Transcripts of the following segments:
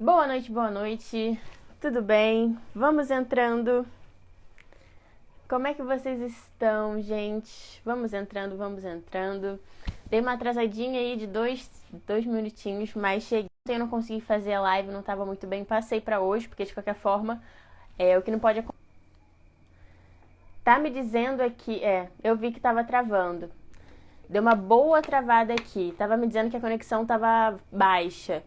Boa noite, tudo bem? Vamos entrando. Como é que vocês estão, gente? Vamos entrando. Dei uma atrasadinha aí de dois minutinhos, mas cheguei. Eu não consegui fazer a live, não estava muito bem. Passei para hoje, porque de qualquer forma, o que não pode acontecer. Tá me dizendo aqui, eu vi que estava travando. Deu uma boa travada aqui. Tava me dizendo que a conexão estava baixa.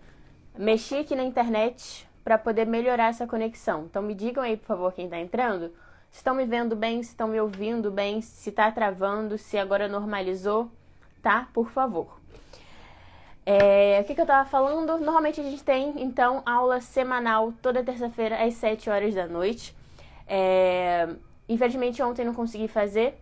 Mexi aqui na internet para poder melhorar essa conexão. Então me digam aí, por favor, quem está entrando. Se estão me vendo bem, se estão me ouvindo bem, se está travando, se agora normalizou, tá? Por favor. O que eu estava falando? Normalmente a gente tem, então, aula semanal toda terça-feira às 7 horas da noite. Infelizmente ontem não consegui fazer,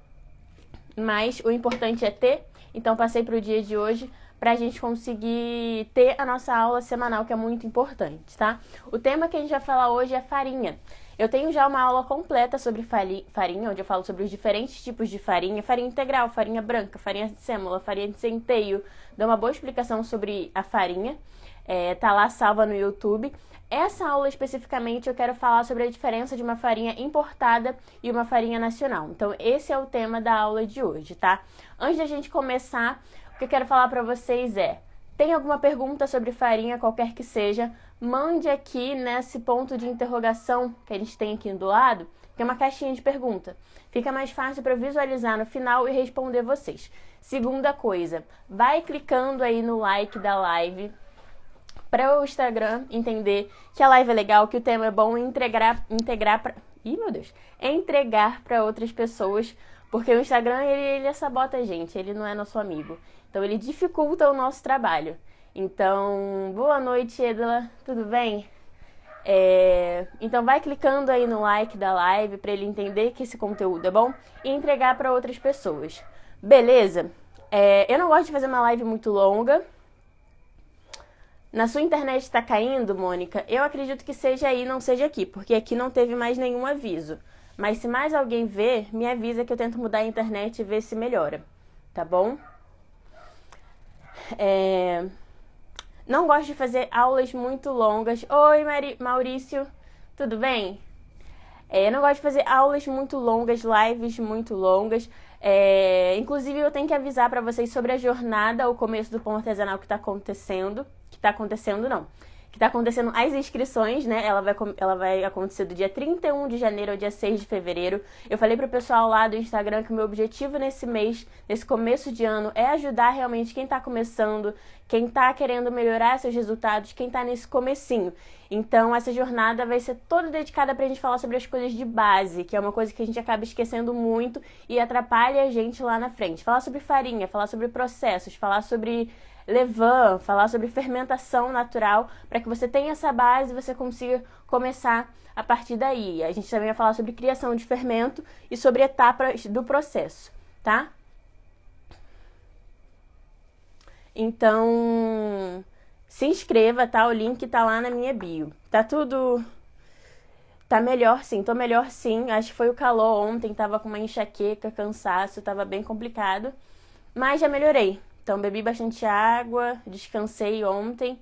mas o importante é ter. Então passei para o dia de hoje para a gente conseguir ter a nossa aula semanal, que é muito importante, tá? O tema que a gente vai falar hoje é farinha. Eu tenho já uma aula completa sobre farinha, onde eu falo sobre os diferentes tipos de farinha integral, farinha branca, farinha de sêmola, farinha de centeio. Dou uma boa explicação sobre a farinha, tá lá salva no YouTube. Essa aula especificamente eu quero falar sobre a diferença de uma farinha importada e uma farinha nacional. Então esse é o tema da aula de hoje, tá? Antes da gente começar, o que eu quero falar para vocês tem alguma pergunta sobre farinha, qualquer que seja, mande aqui nesse ponto de interrogação que a gente tem aqui do lado, que é uma caixinha de pergunta. Fica mais fácil para visualizar no final e responder vocês. Segunda coisa, vai clicando aí no like da live para o Instagram entender que a live é legal, que o tema é bom e entregar para outras pessoas, porque o Instagram ele sabota a gente, ele não é nosso amigo. Então ele dificulta o nosso trabalho. Então, boa noite, Edla, tudo bem? Então vai clicando aí no like da live para ele entender que esse conteúdo é bom e entregar para outras pessoas. Beleza? Eu não gosto de fazer uma live muito longa. Na sua internet está caindo, Mônica? Eu acredito que seja aí, não seja aqui, porque aqui não teve mais nenhum aviso. Mas se mais alguém ver, me avisa que eu tento mudar a internet e ver se melhora, tá bom? Não gosto de fazer aulas muito longas. Oi, Maurício, tudo bem? Eu não gosto de fazer aulas muito longas, lives muito longas. Inclusive, eu tenho que avisar para vocês sobre a jornada, o começo do pão artesanal que está acontecendo. Que está acontecendo as inscrições, né? Ela vai acontecer do dia 31 de janeiro ao dia 6 de fevereiro. Eu falei pro pessoal lá do Instagram que o meu objetivo nesse mês, nesse começo de ano, é ajudar realmente quem tá começando, quem tá querendo melhorar seus resultados, quem tá nesse comecinho. Então, essa jornada vai ser toda dedicada pra gente falar sobre as coisas de base, que é uma coisa que a gente acaba esquecendo muito e atrapalha a gente lá na frente. Falar sobre farinha, falar sobre processos, falar sobre levain, falar sobre fermentação natural, para que você tenha essa base e você consiga começar a partir daí. A gente também vai falar sobre criação de fermento e sobre etapas do processo, tá? Então, se inscreva, tá? O link tá lá na minha bio. Tá melhor sim, tô melhor sim. Acho que foi o calor ontem, tava com uma enxaqueca, cansaço, tava bem complicado, mas já melhorei. Então, bebi bastante água, descansei ontem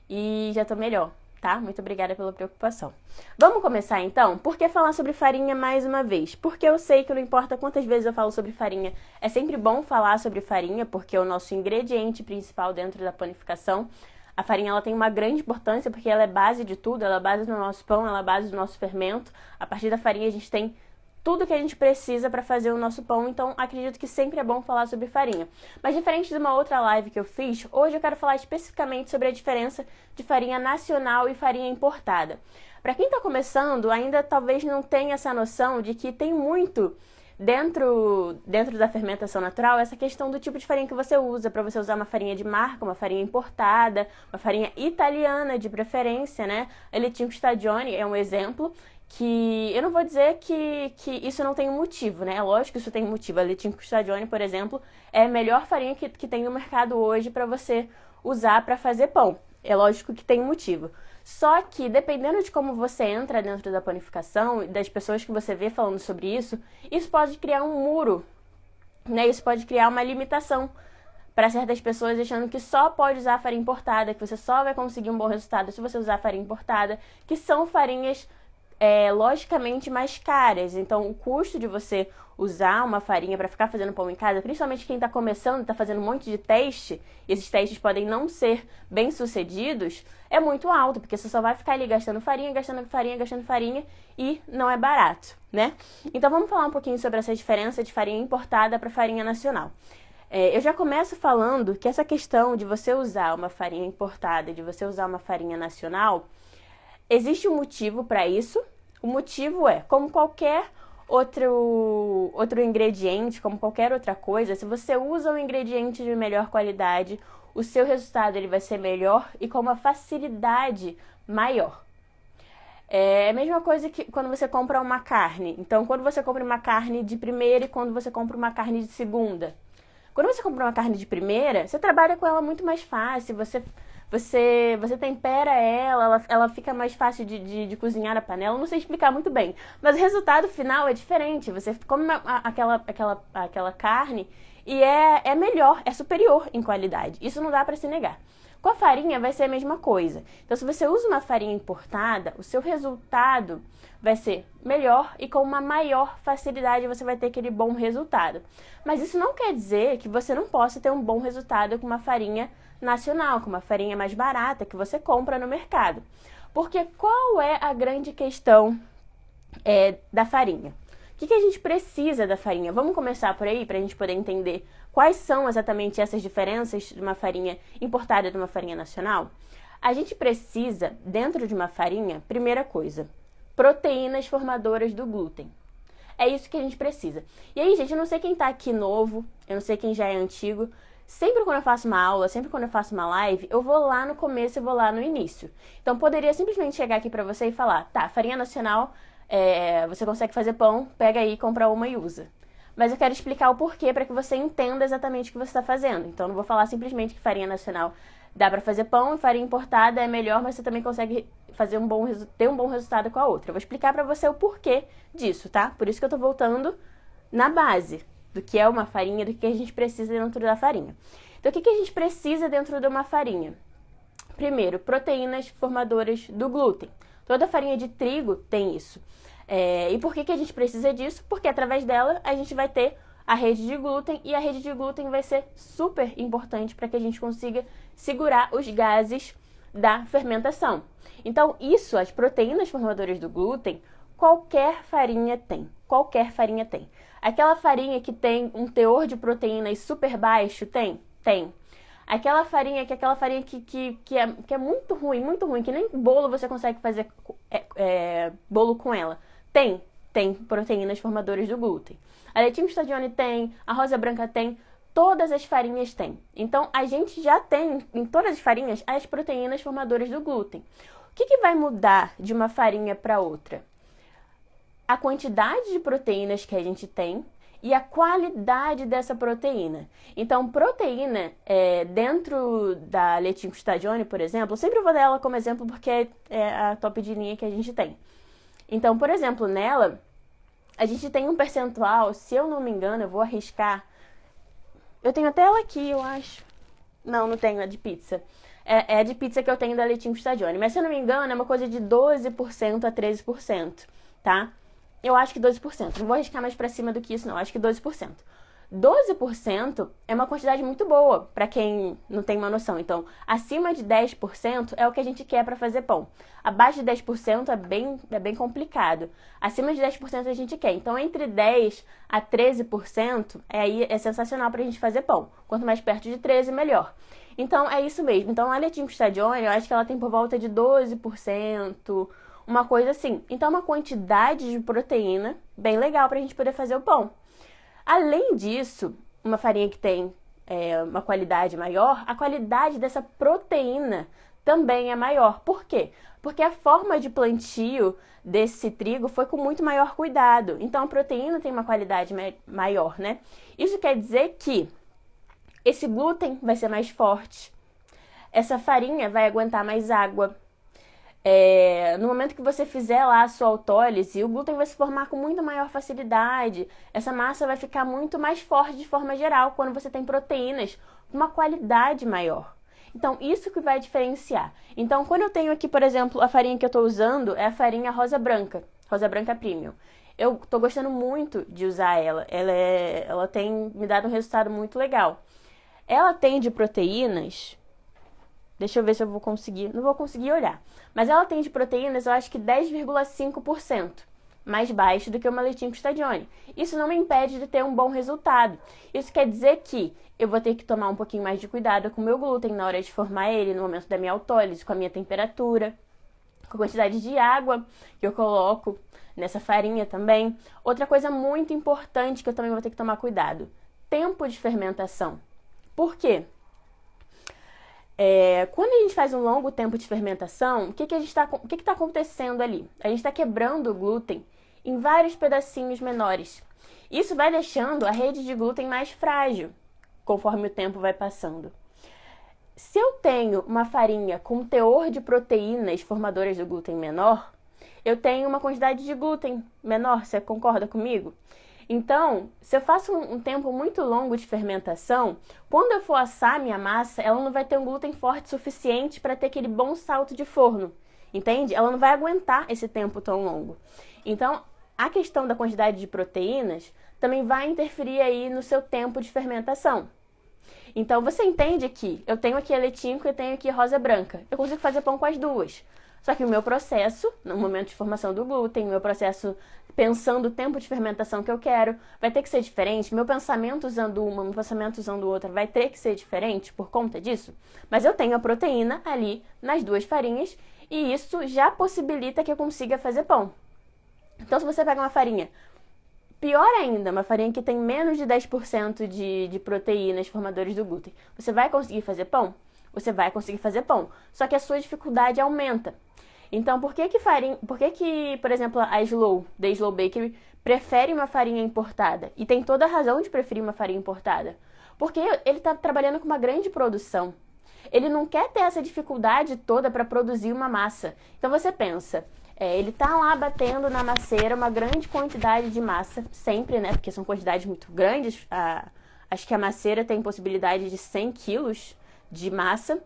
e já tô melhor, tá? Muito obrigada pela preocupação. Vamos começar, então? Por que falar sobre farinha mais uma vez? Porque eu sei que não importa quantas vezes eu falo sobre farinha, é sempre bom falar sobre farinha, porque é o nosso ingrediente principal dentro da panificação. A farinha ela tem uma grande importância, porque ela é base de tudo, ela é base do nosso pão, ela é base do nosso fermento. A partir da farinha a gente tem tudo que a gente precisa para fazer o nosso pão, então acredito que sempre é bom falar sobre farinha. Mas diferente de uma outra live que eu fiz, hoje eu quero falar especificamente sobre a diferença de farinha nacional e farinha importada. Para quem está começando, ainda talvez não tenha essa noção de que tem muito dentro da fermentação natural essa questão do tipo de farinha que você usa, para você usar uma farinha de marca, uma farinha importada, uma farinha italiana de preferência, né? A Letinho Stagione é um exemplo, que eu não vou dizer que isso não tem um motivo, né? É lógico que isso tem um motivo. A Letinho Stagione, por exemplo, é a melhor farinha que tem no mercado hoje para você usar para fazer pão. É lógico que tem um motivo. Só que, dependendo de como você entra dentro da panificação e das pessoas que você vê falando sobre isso pode criar um muro, né? Isso pode criar uma limitação para certas pessoas, achando que só pode usar farinha importada, que você só vai conseguir um bom resultado se você usar farinha importada, que são farinhas logicamente mais caras. Então, o custo de você usar uma farinha para ficar fazendo pão em casa, principalmente quem está começando, está fazendo um monte de teste, e esses testes podem não ser bem sucedidos, é muito alto, porque você só vai ficar ali gastando farinha, gastando farinha, gastando farinha, e não é barato, né? Então, vamos falar um pouquinho sobre essa diferença de farinha importada para farinha nacional. Eu já começo falando que essa questão de você usar uma farinha importada, de você usar uma farinha nacional, existe um motivo para isso. O motivo é, como qualquer outro ingrediente, como qualquer outra coisa, se você usa um ingrediente de melhor qualidade, o seu resultado ele vai ser melhor e com uma facilidade maior. É a mesma coisa que quando você compra uma carne. Então, quando você compra uma carne de primeira e quando você compra uma carne de segunda. Quando você compra uma carne de primeira, você trabalha com ela muito mais fácil, você tempera ela fica mais fácil de cozinhar na panela. Não sei explicar muito bem, mas o resultado final é diferente. Você come aquela carne e é melhor, é superior em qualidade. Isso não dá para se negar. Com a farinha vai ser a mesma coisa. Então, se você usa uma farinha importada, o seu resultado vai ser melhor e com uma maior facilidade você vai ter aquele bom resultado. Mas isso não quer dizer que você não possa ter um bom resultado com uma farinha nacional, com uma farinha mais barata que você compra no mercado. Porque qual é a grande questão da farinha? O que a gente precisa da farinha? Vamos começar por aí para a gente poder entender quais são exatamente essas diferenças de uma farinha importada e de uma farinha nacional. A gente precisa, dentro de uma farinha, primeira coisa, proteínas formadoras do glúten. É isso que a gente precisa. E aí, gente, eu não sei quem tá aqui novo, eu não sei quem já é antigo. Sempre quando eu faço uma aula, sempre quando eu faço uma live, eu vou lá no começo e vou lá no início. Então, poderia simplesmente chegar aqui pra você e falar, tá, farinha nacional, você consegue fazer pão, pega aí, compra uma e usa. Mas eu quero explicar o porquê para que você entenda exatamente o que você está fazendo. Então, não vou falar simplesmente que farinha nacional dá para fazer pão e farinha importada é melhor, mas você também consegue fazer ter um bom resultado com a outra. Eu vou explicar para você o porquê disso, tá? Por isso que eu tô voltando na base do que é uma farinha, do que a gente precisa dentro da farinha. Então, o que a gente precisa dentro de uma farinha? Primeiro, proteínas formadoras do glúten. Toda farinha de trigo tem isso. E por que a gente precisa disso? Porque através dela a gente vai ter a rede de glúten e a rede de glúten vai ser super importante para que a gente consiga segurar os gases da fermentação. Então, as proteínas formadoras do glúten, qualquer farinha tem. Qualquer farinha tem. Aquela farinha que tem um teor de proteínas super baixo, tem? Tem. Aquela farinha que é muito ruim, que nem bolo você consegue fazer bolo com ela. Tem proteínas formadoras do glúten. A Leitinho Stadione tem, a Rosa Branca tem, todas as farinhas têm. Então, a gente já tem, em todas as farinhas, as proteínas formadoras do glúten. O que vai mudar de uma farinha para outra? A quantidade de proteínas que a gente tem e a qualidade dessa proteína. Então, proteína, dentro da Leitinho Stadione, por exemplo, eu sempre vou dar ela como exemplo porque é a top de linha que a gente tem. Então, por exemplo, nela, a gente tem um percentual, se eu não me engano, eu vou arriscar. Eu tenho até ela aqui, eu acho. Não tenho, é de pizza. É a de pizza que eu tenho da Leitinho Stadione. Mas se eu não me engano, é uma coisa de 12% a 13%, tá? Eu acho que 12%. Não vou arriscar mais pra cima do que isso, não. Acho que 12%. 12% é uma quantidade muito boa para quem não tem uma noção. Então, acima de 10% é o que a gente quer para fazer pão. Abaixo de 10% é bem complicado. Acima de 10% a gente quer. Então, entre 10% a 13% é sensacional para a gente fazer pão. Quanto mais perto de 13%, melhor. Então, é isso mesmo. Então, a Leitinho Stadione, eu acho que ela tem por volta de 12%, uma coisa assim. Então, é uma quantidade de proteína bem legal para a gente poder fazer o pão. Além disso, uma farinha que tem uma qualidade maior, a qualidade dessa proteína também é maior. Por quê? Porque a forma de plantio desse trigo foi com muito maior cuidado. Então, a proteína tem uma qualidade maior, né? Isso quer dizer que esse glúten vai ser mais forte, essa farinha vai aguentar mais água, No momento que você fizer lá a sua autólise, o glúten vai se formar com muito maior facilidade. Essa massa vai ficar muito mais forte de forma geral quando você tem proteínas com uma qualidade maior. Então, isso que vai diferenciar. Então, quando eu tenho aqui, por exemplo, a farinha que eu estou usando é a farinha Rosa Branca Premium. Eu estou gostando muito de usar ela. Ela tem me dado um resultado muito legal. Ela tem de proteínas... Deixa eu ver se eu vou conseguir... Não vou conseguir olhar. Mas ela tem de proteínas, eu acho que 10,5% mais baixo do que uma Leitinho Custodione. Isso não me impede de ter um bom resultado. Isso quer dizer que eu vou ter que tomar um pouquinho mais de cuidado com o meu glúten na hora de formar ele, no momento da minha autólise, com a minha temperatura, com a quantidade de água que eu coloco nessa farinha também. Outra coisa muito importante que eu também vou ter que tomar cuidado: tempo de fermentação. Por quê? Quando a gente faz um longo tempo de fermentação, o que está acontecendo ali? A gente está quebrando o glúten em vários pedacinhos menores. Isso vai deixando a rede de glúten mais frágil, conforme o tempo vai passando. Se eu tenho uma farinha com teor de proteínas formadoras do glúten menor, eu tenho uma quantidade de glúten menor, você concorda comigo? Então, se eu faço um tempo muito longo de fermentação, quando eu for assar minha massa, ela não vai ter um glúten forte suficiente para ter aquele bom salto de forno, entende? Ela não vai aguentar esse tempo tão longo. Então, a questão da quantidade de proteínas também vai interferir aí no seu tempo de fermentação. Então, você entende que eu tenho aqui a Leitinho e eu tenho aqui a Rosa Branca. Eu consigo fazer pão com as duas. Só que o meu processo, no momento de formação do glúten, o meu processo pensando o tempo de fermentação que eu quero, vai ter que ser diferente. Meu pensamento usando uma, meu pensamento usando outra vai ter que ser diferente por conta disso. Mas eu tenho a proteína ali nas duas farinhas e isso já possibilita que eu consiga fazer pão. Então, se você pega uma farinha, pior ainda, uma farinha que tem menos de 10% de proteínas formadoras do glúten, você vai conseguir fazer pão? Você vai conseguir fazer pão, só que a sua dificuldade aumenta. Então, por que, por exemplo, a The Slow Bakery prefere uma farinha importada? E tem toda a razão de preferir uma farinha importada. Porque ele está trabalhando com uma grande produção. Ele não quer ter essa dificuldade toda para produzir uma massa. Então, você pensa, ele está lá batendo na masseira uma grande quantidade de massa, sempre, né? Porque são quantidades muito grandes. Acho que a masseira tem possibilidade de 100 quilos de massa.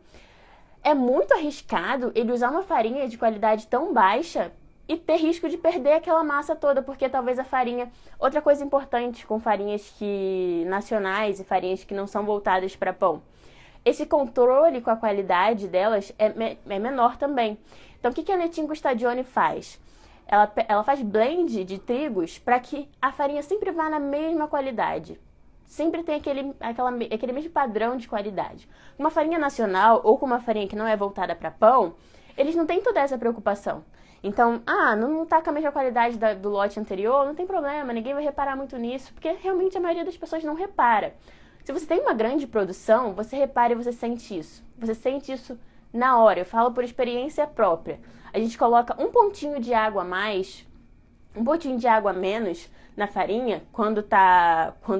É muito arriscado ele usar uma farinha de qualidade tão baixa e ter risco de perder aquela massa toda, porque talvez a farinha... Outra coisa importante com farinhas nacionais e farinhas que não são voltadas para pão, esse controle com a qualidade delas é menor também. Então, o que a Leitinho Custodione faz? Ela faz blend de trigos para que a farinha sempre vá na mesma qualidade. Sempre tem aquele mesmo padrão de qualidade. Uma farinha nacional ou com uma farinha que não é voltada para pão, eles não têm toda essa preocupação. Então, não está com a mesma qualidade do lote anterior, não tem problema, ninguém vai reparar muito nisso, porque realmente a maioria das pessoas não repara. Se você tem uma grande produção, você repara e você sente isso. Você sente isso na hora, eu falo por experiência própria. A gente coloca um pontinho de água a mais, um pontinho de água a menos na farinha, quando tá com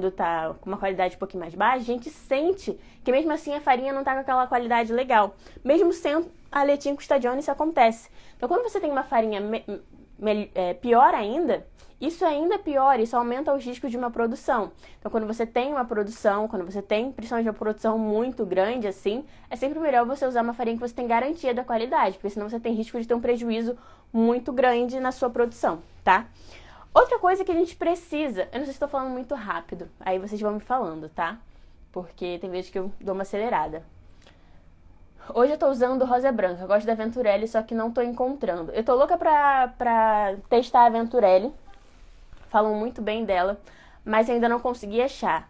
uma qualidade um pouquinho mais baixa, a gente sente que mesmo assim a farinha não tá com aquela qualidade legal. Mesmo sendo a Leitinho Custodione, isso acontece. Então, quando você tem uma farinha pior ainda, isso é ainda pior, isso aumenta os riscos de uma produção. Então, quando você tem uma produção, quando você tem, principalmente uma produção muito grande assim, é sempre melhor você usar uma farinha que você tem garantia da qualidade, porque senão você tem risco de ter um prejuízo muito grande na sua produção, tá? Outra coisa que a gente precisa, eu não sei se estou falando muito rápido, aí vocês vão me falando, tá? Porque tem vezes que eu dou uma acelerada. Hoje eu tô usando Rosa Branca, eu gosto da Venturelli, só que não tô encontrando. Eu tô louca pra testar a Venturelli, falam muito bem dela, mas ainda não consegui achar.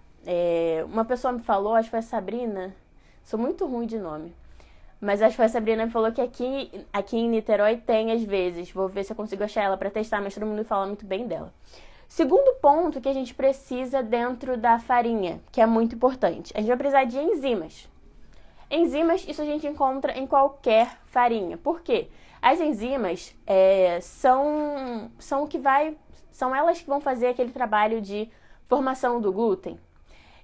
Uma pessoa me falou, acho que foi a Sabrina, sou muito ruim de nome, mas acho que foi a Sabrina que falou que aqui em Niterói tem às vezes. Vou ver se eu consigo achar ela pra testar, mas todo mundo fala muito bem dela. Segundo ponto que a gente precisa dentro da farinha, que é muito importante, a gente vai precisar de enzimas. Enzimas, isso a gente encontra em qualquer farinha. Por quê? As enzimas são elas que vão fazer aquele trabalho de formação do glúten.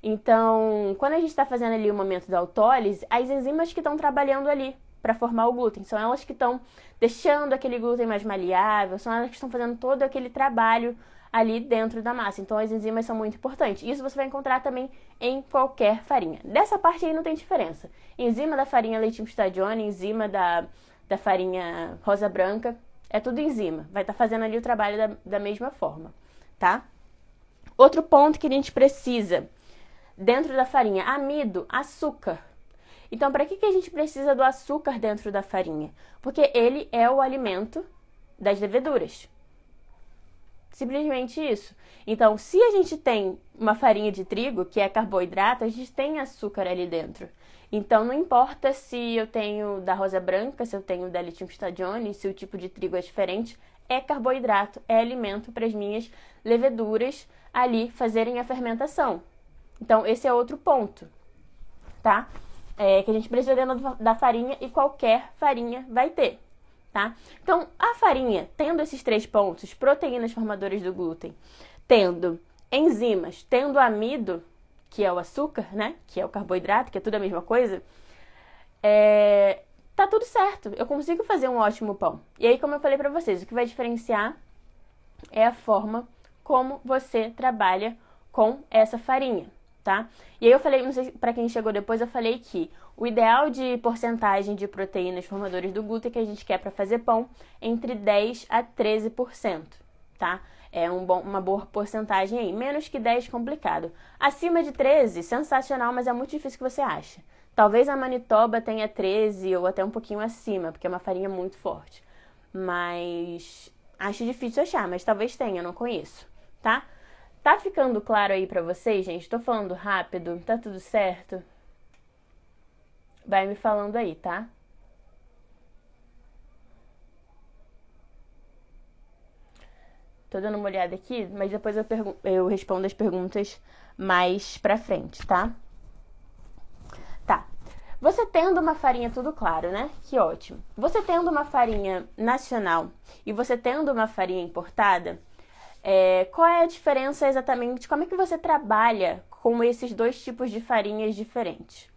Então, quando a gente está fazendo ali o momento da autólise, as enzimas que estão trabalhando ali para formar o glúten. São elas que estão deixando aquele glúten mais maleável, são elas que estão fazendo todo aquele trabalho ali dentro da massa. Então as enzimas são muito importantes. Isso você vai encontrar também em qualquer farinha. Dessa parte aí não tem diferença. Enzima da farinha Leitinho Stadione, enzima da farinha rosa branca, é tudo enzima. Vai estar fazendo ali o trabalho da mesma forma, tá? Outro ponto que a gente precisa dentro da farinha, amido, açúcar. Então, para que a gente precisa do açúcar dentro da farinha? Porque ele é o alimento das leveduras. Simplesmente isso. Então, se a gente tem uma farinha de trigo, que é carboidrato, a gente tem açúcar ali dentro. Então, não importa se eu tenho da rosa branca, se eu tenho da Leitinho Stadione, se o tipo de trigo é diferente, é carboidrato, é alimento para as minhas leveduras ali fazerem a fermentação. Então, esse é outro ponto, tá? Que a gente precisa dentro da farinha e qualquer farinha vai ter. Tá? Então, a farinha, tendo esses 3 pontos, proteínas formadoras do glúten, tendo enzimas, tendo amido, que é o açúcar, né? Que é o carboidrato, que é tudo a mesma coisa, tá tudo certo. Eu consigo fazer um ótimo pão. E aí, como eu falei pra vocês, o que vai diferenciar é a forma como você trabalha com essa farinha, tá? E aí eu falei, não sei, pra quem chegou depois, eu falei que o ideal de porcentagem de proteínas formadoras do glúten que a gente quer para fazer pão é entre 10 a 13%, tá? É uma boa porcentagem aí. Menos que 10, complicado. Acima de 13, sensacional, mas é muito difícil que você acha. Talvez a Manitoba tenha 13 ou até um pouquinho acima, porque é uma farinha muito forte. Mas acho difícil achar, mas talvez tenha, eu não conheço, tá? Tá ficando claro aí pra vocês, gente? Tô falando rápido, tá tudo certo? Vai me falando aí, tá? Tô dando uma olhada aqui, mas depois eu respondo as perguntas mais pra frente, tá? Tá. Você tendo uma farinha, tudo claro, né? Que ótimo. Você tendo uma farinha nacional e você tendo uma farinha importada, qual é a diferença exatamente? Como é que você trabalha com esses 2 tipos de farinhas diferentes?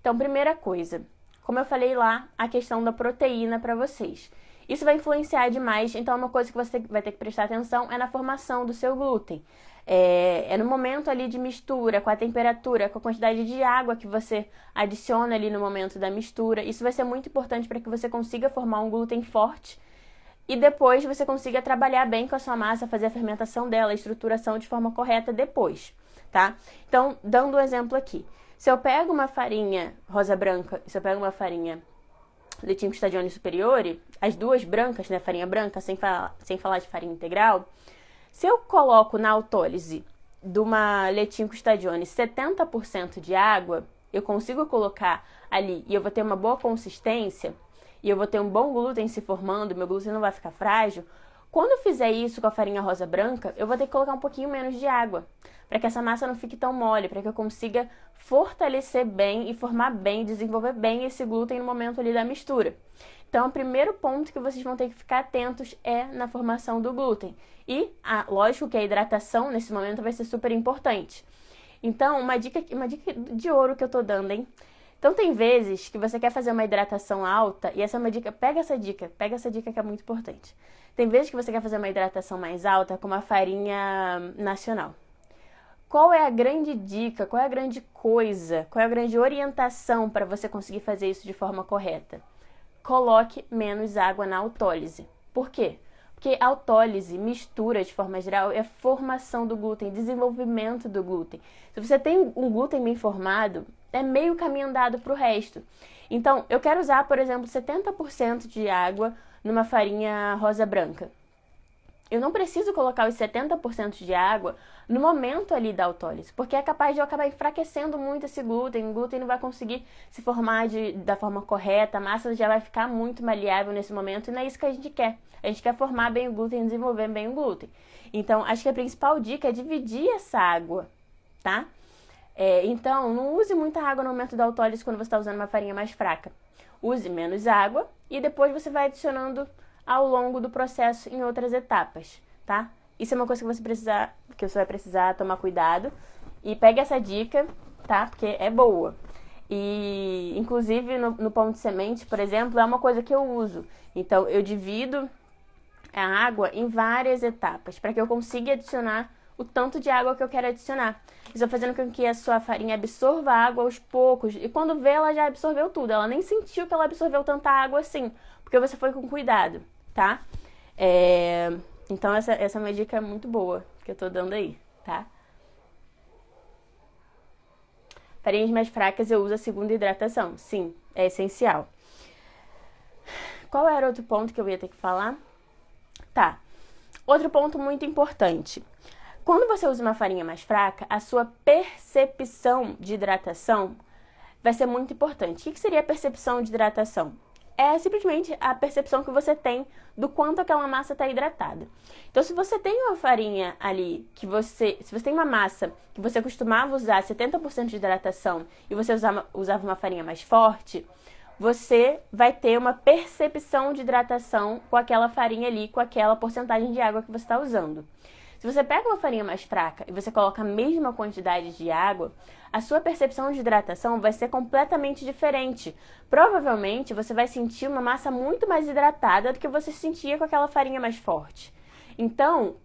Então, primeira coisa, como eu falei lá, a questão da proteína para vocês. Isso vai influenciar demais, então uma coisa que você vai ter que prestar atenção é na formação do seu glúten. É no momento ali de mistura, com a temperatura, com a quantidade de água que você adiciona ali no momento da mistura. Isso vai ser muito importante para que você consiga formar um glúten forte e depois você consiga trabalhar bem com a sua massa, fazer a fermentação dela, a estruturação de forma correta depois, tá? Então, dando um exemplo aqui. Se eu pego uma farinha rosa branca, se eu pego uma farinha Leitinho Stadione Superiore, as 2 brancas, né, farinha branca, sem falar de farinha integral, se eu coloco na autólise de uma Leitinho Stadione 70% de água, eu consigo colocar ali e eu vou ter uma boa consistência e eu vou ter um bom glúten se formando, meu glúten não vai ficar frágil. Quando eu fizer isso com a farinha rosa branca, eu vou ter que colocar um pouquinho menos de água, para que essa massa não fique tão mole, para que eu consiga fortalecer bem e formar bem, desenvolver bem esse glúten no momento ali da mistura. Então, o primeiro ponto que vocês vão ter que ficar atentos é na formação do glúten. E, lógico que a hidratação nesse momento vai ser super importante. Então, uma dica de ouro que eu tô dando, hein? Então, tem vezes que você quer fazer uma hidratação alta, e essa é uma dica, pega essa dica que é muito importante. Tem vezes que você quer fazer uma hidratação mais alta com uma farinha nacional. Qual é a grande dica, qual é a grande coisa, qual é a grande orientação para você conseguir fazer isso de forma correta? Coloque menos água na autólise. Por quê? Porque a autólise, mistura de forma geral, é formação do glúten, desenvolvimento do glúten. Se você tem um glúten bem formado, é meio caminho andado para o resto. Então, eu quero usar, por exemplo, 70% de água numa farinha rosa branca. Eu não preciso colocar os 70% de água no momento ali da autólise, porque é capaz de eu acabar enfraquecendo muito esse glúten, o glúten não vai conseguir se formar da forma correta, a massa já vai ficar muito maleável nesse momento, e não é isso que a gente quer. A gente quer formar bem o glúten, desenvolver bem o glúten. Então, acho que a principal dica é dividir essa água, tá? Então, não use muita água no momento da autólise quando você está usando uma farinha mais fraca. Use menos água e depois você vai adicionando ao longo do processo em outras etapas, tá? Isso é uma coisa que você vai precisar tomar cuidado. E pegue essa dica, tá? Porque é boa. E, inclusive, no pão de semente, por exemplo, é uma coisa que eu uso. Então, eu divido a água em várias etapas, para que eu consiga adicionar o tanto de água que eu quero adicionar. Isso fazendo com que a sua farinha absorva a água aos poucos. E quando vê, ela já absorveu tudo. Ela nem sentiu que ela absorveu tanta água assim, porque você foi com cuidado, tá? Então, essa é uma dica muito boa que eu tô dando aí, tá? Farinhas mais fracas eu uso a segunda hidratação. Sim, é essencial. Qual era outro ponto que eu ia ter que falar? Tá. Outro ponto muito importante. Quando você usa uma farinha mais fraca, a sua percepção de hidratação vai ser muito importante. O que seria a percepção de hidratação? É simplesmente a percepção que você tem do quanto aquela massa está hidratada. Então, se você tem uma farinha ali, se você tem uma massa que você costumava usar 70% de hidratação e você usava uma farinha mais forte, você vai ter uma percepção de hidratação com aquela farinha ali, com aquela porcentagem de água que você está usando. Se você pega uma farinha mais fraca e você coloca a mesma quantidade de água, a sua percepção de hidratação vai ser completamente diferente. Provavelmente você vai sentir uma massa muito mais hidratada do que você sentia com aquela farinha mais forte. Então,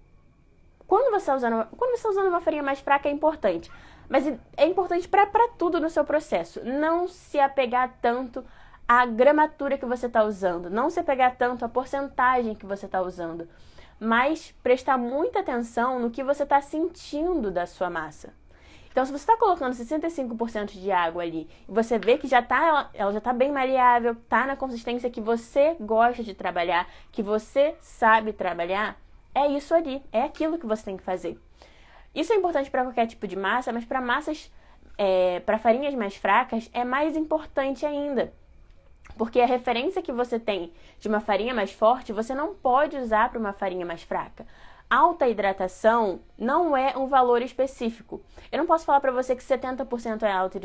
quando você está usando uma farinha mais fraca é importante. Mas é importante para tudo no seu processo. Não se apegar tanto à gramatura que você está usando. Não se apegar tanto à porcentagem que você está usando. Mas prestar muita atenção no que você está sentindo da sua massa. Então, se você está colocando 65% de água ali e você vê que ela já está bem maleável, está na consistência que você gosta de trabalhar, que você sabe trabalhar, é isso ali, é aquilo que você tem que fazer. Isso é importante para qualquer tipo de massa, mas para para farinhas mais fracas, é mais importante ainda. Porque a referência que você tem de uma farinha mais forte, você não pode usar para uma farinha mais fraca. Alta hidratação não é um valor específico. Eu não posso falar para você que 70% é alta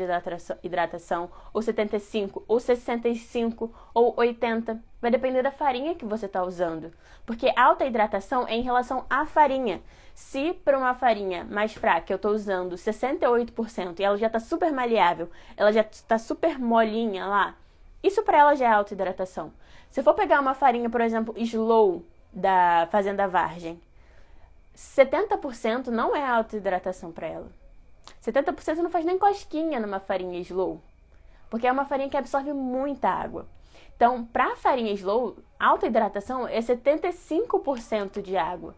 hidratação, ou 75%, ou 65%, ou 80%. Vai depender da farinha que você está usando. Porque alta hidratação é em relação à farinha. Se para uma farinha mais fraca eu estou usando 68% e ela já está super maleável, ela já está super molinha lá, isso para ela já é alta hidratação. Se eu for pegar uma farinha, por exemplo, Slow, da Fazenda Vargem, 70% não é alta hidratação para ela. 70% não faz nem cosquinha numa farinha Slow, porque é uma farinha que absorve muita água. Então, para a farinha Slow, alta hidratação é 75% de água.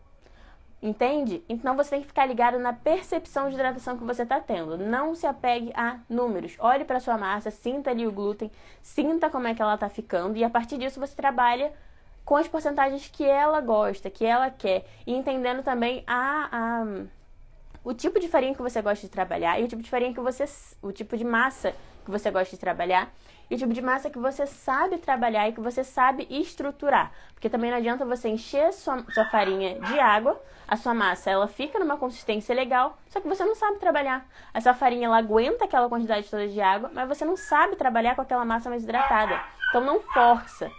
Entende? Então você tem que ficar ligado na percepção de hidratação que você está tendo. Não se apegue a números. Olhe para sua massa, sinta ali o glúten, sinta como é que ela está ficando e a partir disso você trabalha com as porcentagens que ela gosta, que ela quer. E entendendo também o tipo de farinha que você gosta de trabalhar e o tipo de farinha o tipo de massa que você gosta de trabalhar e o tipo de massa que você sabe trabalhar e que você sabe estruturar. Porque também não adianta você encher sua farinha de água, a sua massa ela fica numa consistência legal, só que você não sabe trabalhar. A sua farinha ela aguenta aquela quantidade toda de água, mas você não sabe trabalhar com aquela massa mais hidratada. Então não força,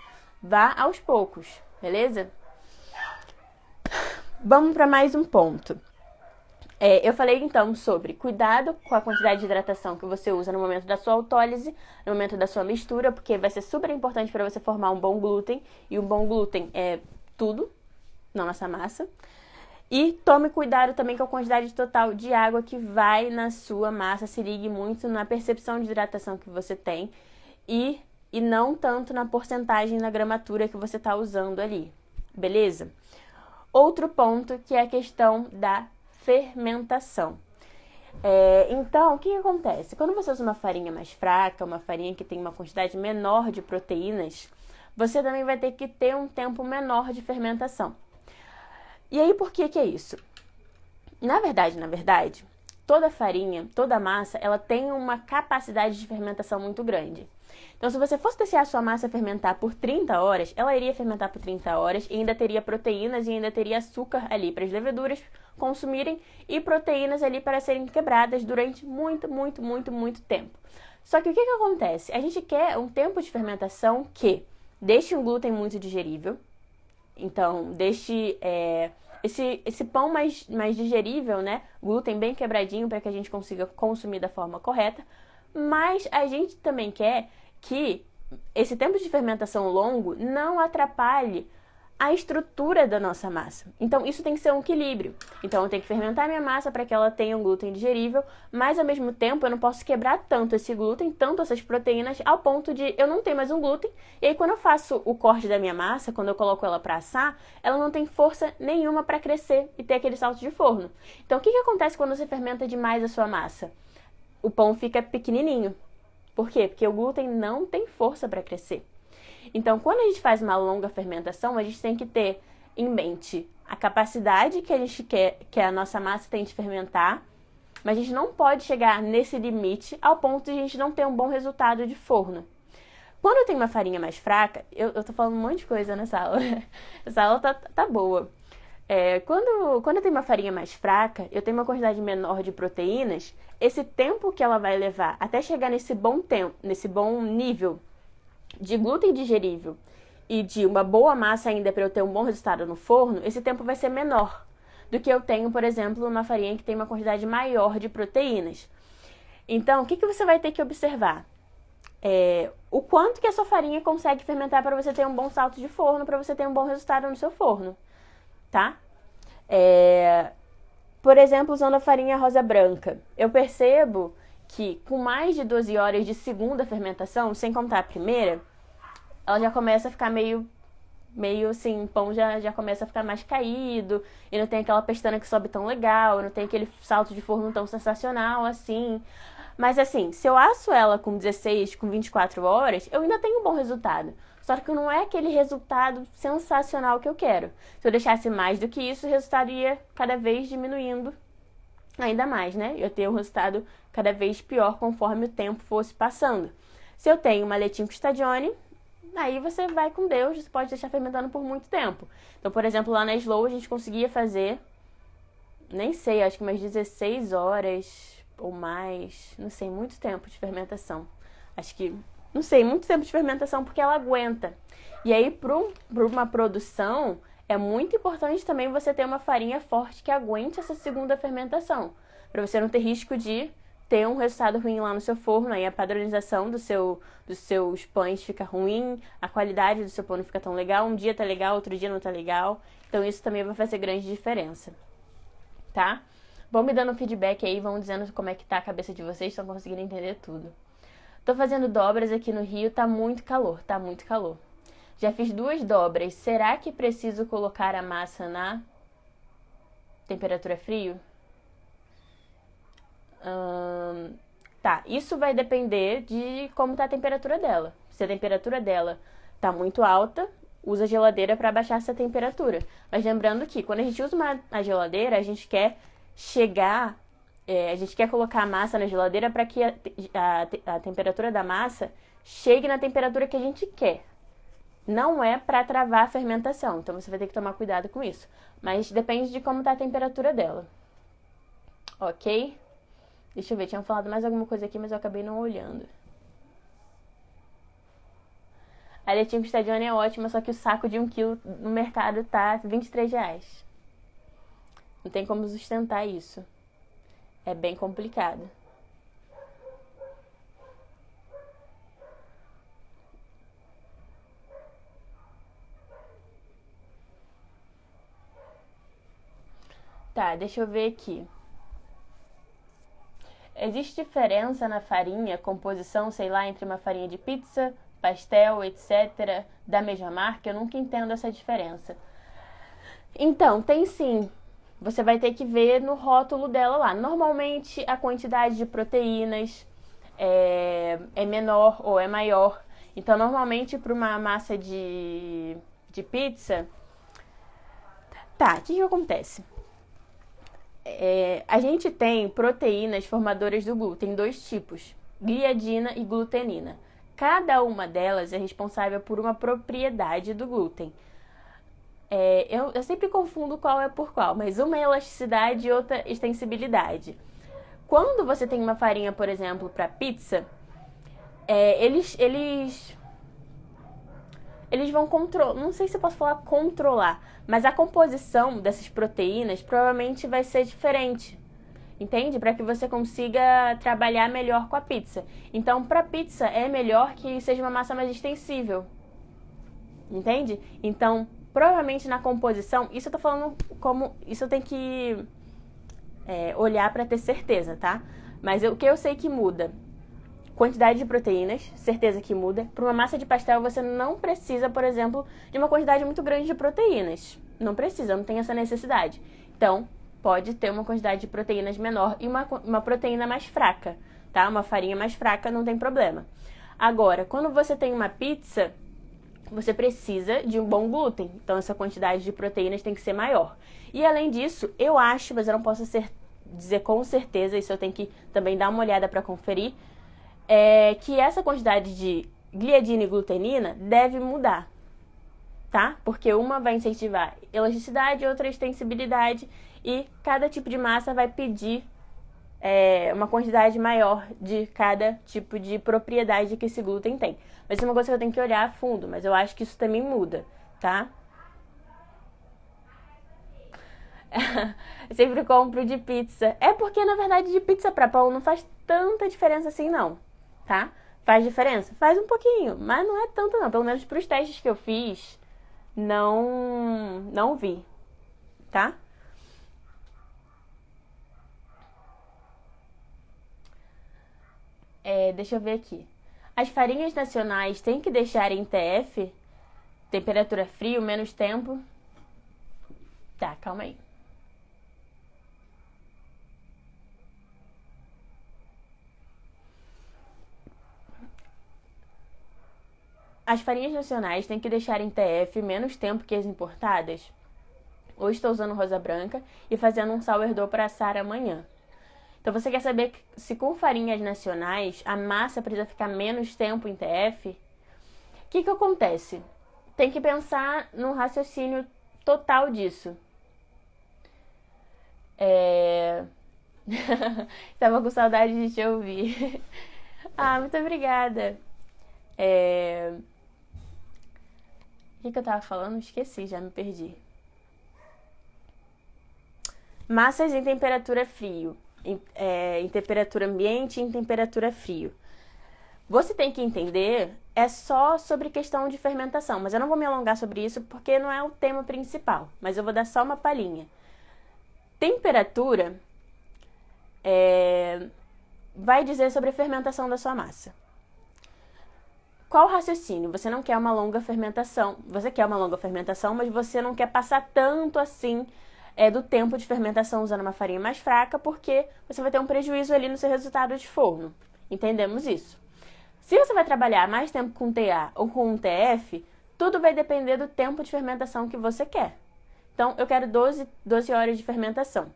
vá aos poucos, beleza? Vamos para mais um ponto. Eu falei então sobre cuidado com a quantidade de hidratação que você usa no momento da sua autólise, no momento da sua mistura, porque vai ser super importante para você formar um bom glúten, e um bom glúten é tudo na nossa massa. E tome cuidado também com a quantidade total de água que vai na sua massa, se ligue muito na percepção de hidratação que você tem e não tanto na porcentagem, na gramatura que você está usando ali, beleza? Outro ponto que é a questão da fermentação. Então, o que acontece? Quando você usa uma farinha mais fraca, uma farinha que tem uma quantidade menor de proteínas, você também vai ter que ter um tempo menor de fermentação. E aí, por que é isso? Na verdade, toda farinha, toda massa, ela tem uma capacidade de fermentação muito grande. Então, se você fosse deixar a sua massa fermentar por 30 horas, ela iria fermentar por 30 horas e ainda teria proteínas e ainda teria açúcar ali para as leveduras consumirem e proteínas ali para serem quebradas durante muito tempo. Só que o que acontece? A gente quer um tempo de fermentação que deixe um glúten muito digerível, então deixe esse pão mais digerível, né? Glúten bem quebradinho para que a gente consiga consumir da forma correta, Mas a gente também quer que esse tempo de fermentação longo não atrapalhe a estrutura da nossa massa. Então, isso tem que ser um equilíbrio. Então, eu tenho que fermentar minha massa para que ela tenha um glúten digerível, mas, ao mesmo tempo, eu não posso quebrar tanto esse glúten, tanto essas proteínas, ao ponto de eu não ter mais um glúten. E aí, quando eu faço o corte da minha massa, quando eu coloco ela para assar, ela não tem força nenhuma para crescer e ter aquele salto de forno. Então, o que acontece quando você fermenta demais a sua massa? O pão fica pequenininho. Por quê? Porque o glúten não tem força para crescer. Então, quando a gente faz uma longa fermentação, a gente tem que ter em mente a capacidade que a gente quer que a nossa massa tem de fermentar, mas a gente não pode chegar nesse limite ao ponto de a gente não ter um bom resultado de forno. Quando eu tenho uma farinha mais fraca, eu tô falando um monte de coisa nessa aula, essa aula tá boa. Quando eu tenho uma farinha mais fraca, eu tenho uma quantidade menor de proteínas, esse tempo que ela vai levar até chegar nesse bom tempo, nesse bom nível de glúten digerível e de uma boa massa ainda para eu ter um bom resultado no forno, esse tempo vai ser menor do que eu tenho, por exemplo, uma farinha que tem uma quantidade maior de proteínas. Então, o que você vai ter que observar? O quanto que a sua farinha consegue fermentar para você ter um bom salto de forno, para você ter um bom resultado no seu forno, tá? Por exemplo, usando a farinha rosa branca, eu percebo que com mais de 12 horas de segunda fermentação, sem contar a primeira, ela já começa a ficar meio assim, o pão já começa a ficar mais caído, e não tem aquela pestana que sobe tão legal, não tem aquele salto de forno tão sensacional assim. Mas assim, se eu asso ela com 16, com 24 horas, eu ainda tenho um bom resultado. Só que não é aquele resultado sensacional que eu quero. Se eu deixasse mais do que isso, o resultado ia cada vez diminuindo ainda mais, né? Eu ter um resultado cada vez pior conforme o tempo fosse passando. Se eu tenho uma Letínio Custodione, aí você vai com Deus, você pode deixar fermentando por muito tempo. Então, por exemplo, lá na Slow a gente conseguia fazer, nem sei, acho que umas 16 horas ou mais, não sei, muito tempo de fermentação. Não sei, muito tempo de fermentação porque ela aguenta. E aí, para uma produção, é muito importante também você ter uma farinha forte que aguente essa segunda fermentação, para você não ter risco de ter um resultado ruim lá no seu forno, aí a padronização dos seus pães fica ruim, a qualidade do seu pão não fica tão legal, um dia tá legal, outro dia não tá legal, então isso também vai fazer grande diferença, tá? Vão me dando feedback aí, vão dizendo como é que tá a cabeça de vocês, estão conseguindo entender tudo. Tô fazendo dobras aqui no Rio, tá muito calor, tá muito calor. Já fiz 2 dobras. Será que preciso colocar a massa na temperatura frio? Tá, isso vai depender de como tá a temperatura dela. Se a temperatura dela tá muito alta, usa a geladeira para baixar essa temperatura. Mas lembrando que quando a gente usa a geladeira, a gente quer a gente quer colocar a massa na geladeira para que a temperatura da massa chegue na temperatura que a gente quer. Não é para travar a fermentação, então você vai ter que tomar cuidado com isso. Mas depende de como está a temperatura dela. Ok? Deixa eu ver, tinham falado mais alguma coisa aqui, mas eu acabei não olhando. A Letínio Custodione é ótima, só que o saco de 1 kg no mercado tá R$23. Não tem como sustentar isso. É bem complicado. Tá, deixa eu ver aqui. Existe diferença na farinha, composição, sei lá, entre uma farinha de pizza, pastel, etc., da mesma marca? Eu nunca entendo essa diferença. Então, tem sim. Você vai ter que ver no rótulo dela lá. Normalmente, a quantidade de proteínas é menor ou é maior. Então, normalmente, para uma massa de pizza... Tá, o que acontece? A gente tem proteínas formadoras do glúten, 2 tipos, gliadina e glutenina. Cada uma delas é responsável por uma propriedade do glúten. Eu sempre confundo qual é por qual, mas uma é elasticidade e outra extensibilidade. Quando você tem uma farinha, por exemplo, para pizza, eles vão controlar, não sei se eu posso falar controlar, mas a composição dessas proteínas provavelmente vai ser diferente. entende? Para que você consiga trabalhar melhor com a pizza. Então, para pizza é melhor que seja uma massa mais extensível, entende? Então, provavelmente na composição, isso eu tô falando como, isso eu tenho que olhar para ter certeza, tá? Mas o que eu sei que muda? Quantidade de proteínas, certeza que muda. Para uma massa de pastel você não precisa, por exemplo, de uma quantidade muito grande de proteínas. Não precisa, não tem essa necessidade. Então, pode ter uma quantidade de proteínas menor e uma proteína mais fraca, tá? Uma farinha mais fraca, não tem problema. Agora, quando você tem uma pizza, você precisa de um bom glúten. Então, essa quantidade de proteínas tem que ser maior. E além disso, eu acho, mas eu não posso dizer com certeza, isso eu tenho que também dar uma olhada para conferir, que essa quantidade de gliadina e glutenina deve mudar, tá? Porque uma vai incentivar elasticidade, outra extensibilidade, e cada tipo de massa vai pedir uma quantidade maior de cada tipo de propriedade que esse glúten tem. Mas isso é uma coisa que eu tenho que olhar a fundo, mas eu acho que isso também muda, tá? Eu sempre compro de pizza. É porque, na verdade, de pizza pra pão não faz tanta diferença assim, não, tá? Faz diferença? Faz um pouquinho, mas não é tanto, não. Pelo menos pros testes que eu fiz, não vi, tá? Deixa eu ver aqui. As farinhas nacionais têm que deixar em TF, temperatura frio, menos tempo. Tá, calma aí. As farinhas nacionais têm que deixar em TF menos tempo que as importadas? Hoje estou usando rosa branca e fazendo um sourdough para assar amanhã. Então você quer saber se com farinhas nacionais a massa precisa ficar menos tempo em TF? O que acontece? Tem que pensar no raciocínio total disso. Estava com saudade de te ouvir. Ah, muito obrigada. O que eu tava falando? Esqueci, já me perdi. Massas em temperatura frio. Em temperatura ambiente e em temperatura frio. Você tem que entender, é só sobre questão de fermentação, mas eu não vou me alongar sobre isso porque não é o tema principal, mas eu vou dar só uma palhinha. Temperatura vai dizer sobre a fermentação da sua massa. Qual o raciocínio? Você não quer uma longa fermentação. Você quer uma longa fermentação, mas você não quer passar tanto assim do tempo de fermentação usando uma farinha mais fraca, porque você vai ter um prejuízo ali no seu resultado de forno. Entendemos isso. Se você vai trabalhar mais tempo com TA ou com um TF, tudo vai depender do tempo de fermentação que você quer. Então, eu quero 12 horas de fermentação.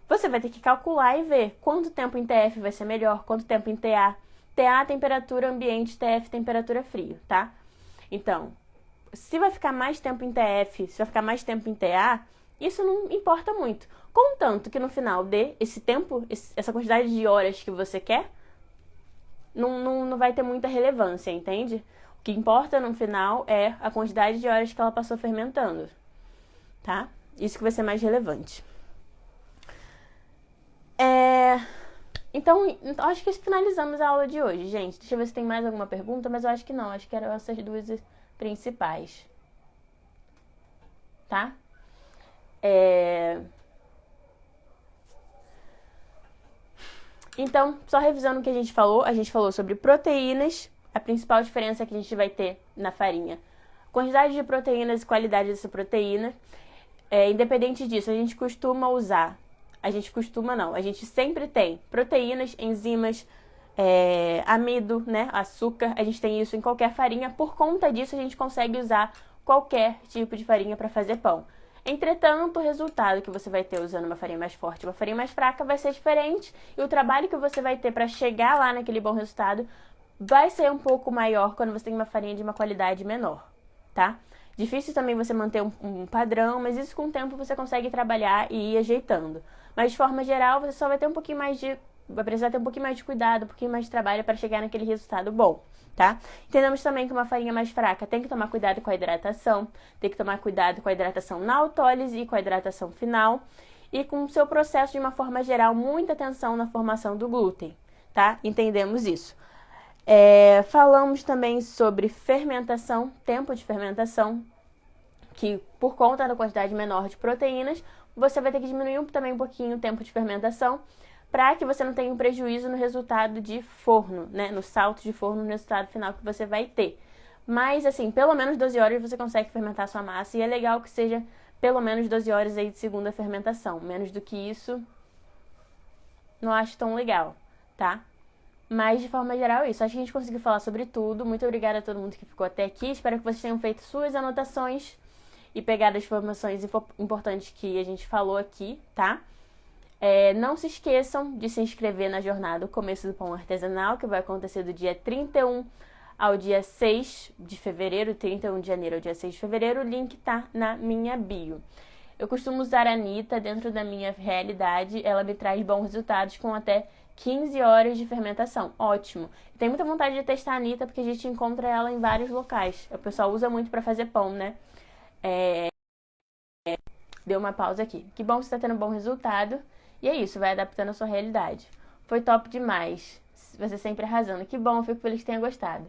Você vai ter que calcular e ver quanto tempo em TF vai ser melhor, quanto tempo em TA. TA, temperatura ambiente, TF, temperatura frio, tá? Então, se vai ficar mais tempo em TF, se vai ficar mais tempo em TA, isso não importa muito. Contanto que no final dê esse tempo, essa quantidade de horas que você quer, não vai ter muita relevância, entende? O que importa no final é a quantidade de horas que ela passou fermentando, tá? Isso que vai ser mais relevante. Então, acho que finalizamos a aula de hoje, gente. Deixa eu ver se tem mais alguma pergunta, mas eu acho que não. Acho que eram essas duas principais. Tá? Então, só revisando o que a gente falou sobre proteínas. A principal diferença que a gente vai ter na farinha: quantidade de proteínas e qualidade dessa proteína. Independente disso, a gente costuma usar. A gente sempre tem proteínas, enzimas, amido, né, açúcar. A gente tem isso em qualquer farinha. Por conta disso, a gente consegue usar qualquer tipo de farinha para fazer pão. Entretanto, o resultado que você vai ter usando uma farinha mais forte e uma farinha mais fraca vai ser diferente. E o trabalho que você vai ter para chegar lá naquele bom resultado vai ser um pouco maior quando você tem uma farinha de uma qualidade menor, tá? Difícil também você manter um padrão, mas isso com o tempo você consegue trabalhar e ir ajeitando. Mas de forma geral, você só vai ter vai precisar ter um pouquinho mais de cuidado, um pouquinho mais de trabalho para chegar naquele resultado bom, tá? Entendemos também que uma farinha mais fraca tem que tomar cuidado com a hidratação, tem que tomar cuidado com a hidratação na autólise e com a hidratação final. e com o seu processo de uma forma geral, muita atenção na formação do glúten, tá? Entendemos isso. Falamos também sobre fermentação, tempo de fermentação, que por conta da quantidade menor de proteínas, você vai ter que diminuir também um pouquinho o tempo de fermentação, para que você não tenha um prejuízo no resultado de forno, né? No salto de forno, no resultado final que você vai ter. Mas, assim, pelo menos 12 horas você consegue fermentar sua massa, e é legal que seja pelo menos 12 horas aí de segunda fermentação. Menos do que isso, não acho tão legal, tá? Mas, de forma geral, é isso. Acho que a gente conseguiu falar sobre tudo. Muito obrigada a todo mundo que ficou até aqui. Espero que vocês tenham feito suas anotações e pegado as informações importantes que a gente falou aqui, tá? Não se esqueçam de se inscrever na jornada O Começo do Pão Artesanal, que vai acontecer do dia 31 ao dia 6 de fevereiro, 31 de janeiro ao dia 6 de fevereiro. O link tá na minha bio. Eu costumo usar a Anitta dentro da minha realidade. Ela me traz bons resultados com até 15 horas de fermentação. Ótimo. Tenho muita vontade de testar a Anitta porque a gente encontra ela em vários locais. O pessoal usa muito para fazer pão, né? Deu uma pausa aqui. Que bom que você está tendo um bom resultado. E é isso, vai adaptando a sua realidade. Foi top demais. Você sempre arrasando. Que bom, fico feliz que tenha gostado.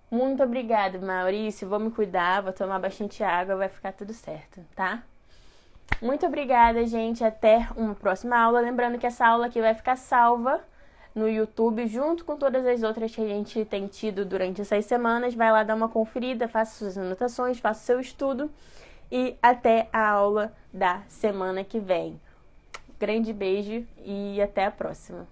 Muito obrigada, Maurício. Vou me cuidar, vou tomar bastante água, vai ficar tudo certo, tá? Muito obrigada, gente. Até uma próxima aula. Lembrando que essa aula aqui vai ficar salva no YouTube, junto com todas as outras que a gente tem tido durante essas semanas. Vai lá dar uma conferida, faça suas anotações, faça o seu estudo. E até a aula da semana que vem. Grande beijo e até a próxima.